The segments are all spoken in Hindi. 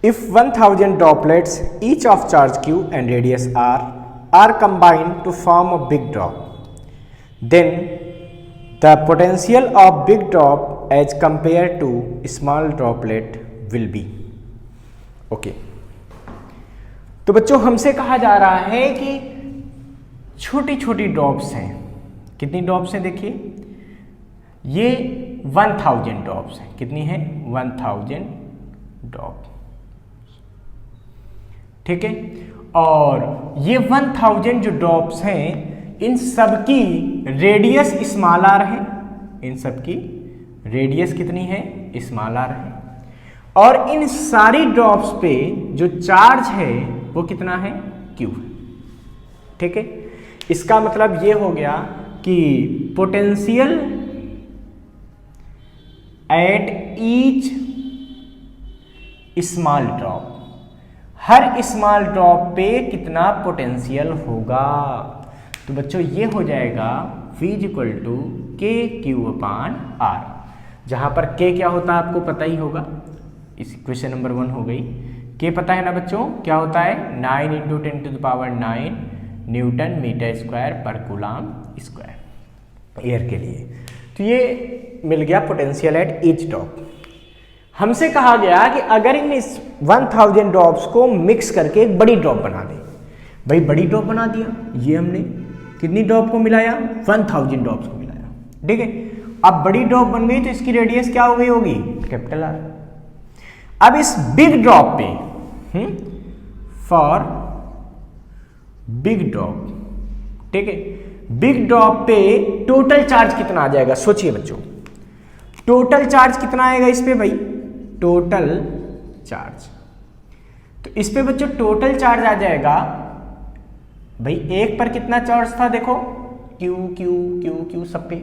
If 1000 droplets each of charge q and radius r are combined to form a big drop, then the potential of big drop as compared to small droplet will be. Okay. तो बच्चों हमसे कहा जा रहा है कि छोटी छोटी ड्रॉप्स हैं। कितनी ड्रॉप्स हैं देखिए, ये 1000 ड्रॉप्स हैं। कितनी है? 1000 ड्रॉप, ठीक है। और ये 1000 जो ड्रॉप्स हैं इन सब की रेडियस स्मॉल आर है। इन सब की रेडियस कितनी है? स्मॉल आर है। और इन सारी ड्रॉप्स पे जो चार्ज है वो कितना है? क्यू है, ठीक है। इसका मतलब ये हो गया कि potential at each small drop, her small drop पे कितना पोटेंशियल होगा। तो बच्चों ये हो जाएगा V इक्वल टू के क्यू अपान आर, जहां पर K क्या होता है आपको पता ही होगा। इस क्वेश्चन नंबर 1 हो गई। K पता है ना बच्चों, क्या होता है? 9 × 10⁹ न्यूटन मीटर स्क्वायर पर कूलम स्क्वायर एयर के लिए। तो ये मिल गया पोटेंशियल एट ईच ड्रॉप। हमसे कहा गया कि अगर इन 1000 ड्रॉप्स को मिक्स करके एक बड़ी ड्रॉप बना दें। भाई बड़ी ड्रॉप बना दिया, ये हमने कितनी ड्रॉप को मिलाया? 1000 ड्रॉप्स को मिलाया, ठीक है। अब बड़ी ड्रॉप बन गई तो इसकी रेडियस क्या हो गई होगी? Capital R. अब इस बिग ड्रॉप पे फॉर बिग ड्रॉप, ठीक है, बिग ड्रॉप पे टोटल चार्ज कितना आ जाएगा? सोचिए बच्चों, टोटल चार्ज कितना आएगा इस पे? भाई टोटल चार्ज, तो इस पे बच्चों टोटल चार्ज आ जाएगा। भाई एक पर कितना चार्ज था देखो, क्यू क्यू क्यू क्यू सब पे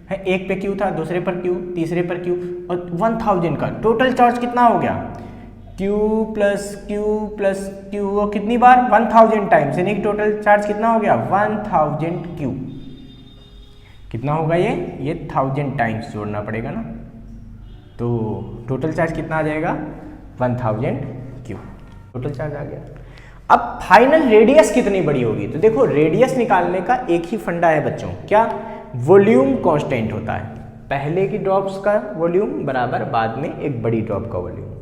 है। एक पे क्यू था, दूसरे पर क्यू, तीसरे पर क्यू, और 1000 का टोटल चार्ज कितना हो गया? क्यू प्लस क्यू, और कितनी बार? 1000 टाइम्स, यानी टोटल चार्ज कितना हो गया? 1000 क्यू। कितना होगा ये 1000 टाइम्स जोड़ना पड़ेगा ना, तो टोटल चार्ज कितना आ जाएगा? 1000 क्यू टोटल चार्ज आ गया। अब फाइनल रेडियस कितनी बड़ी होगी? तो देखो रेडियस निकालने का एक ही फंडा है बच्चों, क्या? वॉल्यूम कांस्टेंट होता है। पहले की ड्रॉप्स का वॉल्यूम बराबर बाद में एक बड़ी ड्रॉप का वॉल्यूम।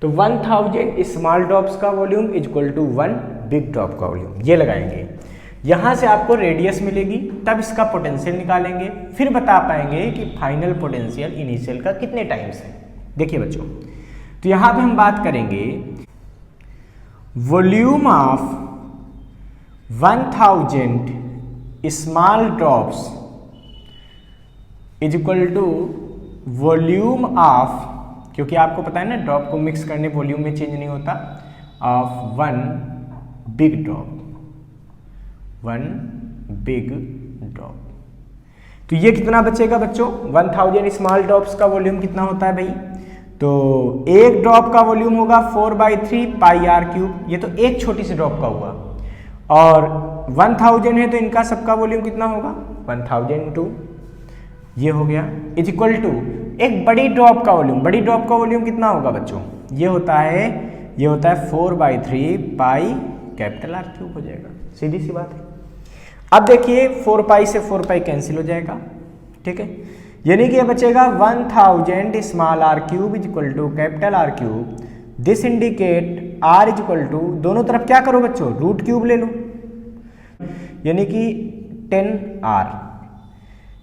तो 1000 स्मॉल ड्रॉप्स का volume equal to 1 big drop का वॉल्यूम, ये लगाएंगे। यहां से आपको रेडियस मिलेगी, तब इसका पोटेंशियल निकालेंगे, फिर बता पाएंगे कि फाइनल पोटेंशियल इनिशियल का कितने टाइम्स है। देखिए बच्चों, तो यहां पे हम बात करेंगे volume of 1000 small drops is equal to volume of, क्योंकि आपको पता है ना ड्रॉप को मिक्स करने वॉल्यूम में चेंज नहीं होता, of 1 big drop, 1 big drop. तो ये कितना बचेगा बच्चों? 1000 स्मॉल ड्रॉप्स का वॉल्यूम कितना होता है भाई? तो एक ड्रॉप का वॉल्यूम होगा 4/3 पाई आर क्यूब। ये तो एक छोटी सी ड्रॉप का हुआ, और 1000 है तो इनका सबका वॉल्यूम कितना होगा? 1000 इंटू ये हो गया, इज इक्वल टू एक बड़ी ड्रॉप का वॉल्यूम। बड़ी ड्रॉप का वॉल्यूम कितना होगा बच्चों? ये होता है 4/3 पाई कैपिटल आर क्यूब हो जाएगा। सीधी सी बात है। अब देखिए 4 पाई से 4 पाई कैंसिल हो जाएगा, ठीक है, यानी कि ये बचेगा 1000 small r cube is equal to capital r cube. This indicate r is equal to, दोनों तरफ क्या करो बच्चों? रूट क्यूब ले लो, यानी कि 10r।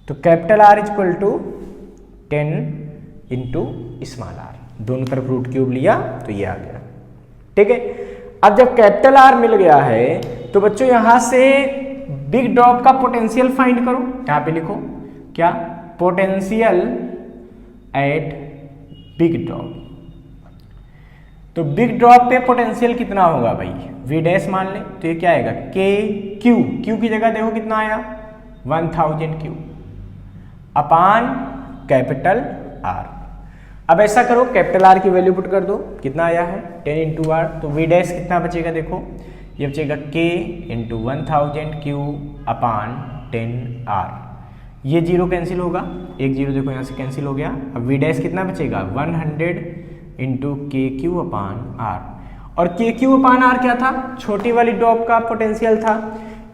तो capital r is equal to 10 into small r, दोनों तरफ रूट क्यूब लिया तो ये आ गया, ठीक है। अब जब कैपिटल आर मिल गया है तो बच्चों यहां से बिग ड्रॉप का पोटेंशियल फाइंड करो। यहां पे लिखो क्या? Potential at big drop. तो बिग ड्रॉप पे पोटेंशियल कितना होगा भाई? V डैश मान ले, तो ये क्या आएगा? के क्यू, क्यू की जगह देखो कितना आया? 1000 क्यू अपान कैपिटल आर। अब ऐसा करो, कैपिटल आर की वैल्यू पुट कर दो, कितना आया है? 10 इंटू आर। तो V डैश कितना बचेगा? देखो ये बचेगा K इंटू 1000 क्यू अपान 10R। ये जीरो कैंसिल होगा, एक जीरो देखो यहाँ से कैंसिल हो गया। अब V डैश कितना बचेगा? 100 इंटू के क्यू अपान आर। और के क्यू अपान आर क्या था? छोटी वाली ड्रॉप का पोटेंशियल था।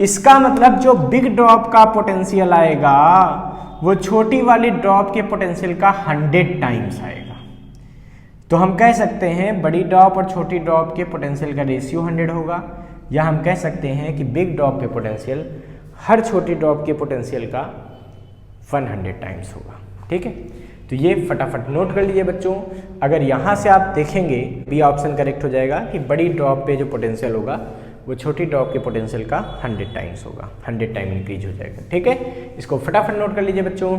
इसका मतलब जो बिग ड्रॉप का पोटेंशियल आएगा वो छोटी वाली ड्रॉप के पोटेंशियल का 100 टाइम्स आएगा। तो हम कह सकते हैं बड़ी ड्रॉप और छोटी ड्रॉप के पोटेंशियल का रेशियो 100 होगा, या हम कह सकते हैं कि बिग ड्रॉप के पोटेंशियल हर छोटी ड्रॉप के पोटेंशियल का 100 टाइम्स होगा। ठीक है, तो ये फटाफट नोट कर लीजिए बच्चों। अगर यहाँ से आप देखेंगे बी ऑप्शन करेक्ट हो जाएगा कि बड़ी ड्रॉप पे जो पोटेंशियल होगा वो छोटी ड्रॉप के पोटेंशियल का 100 टाइम्स होगा, 100 टाइम इंक्रीज हो जाएगा। ठीक है, इसको फटाफट नोट कर लीजिए बच्चों।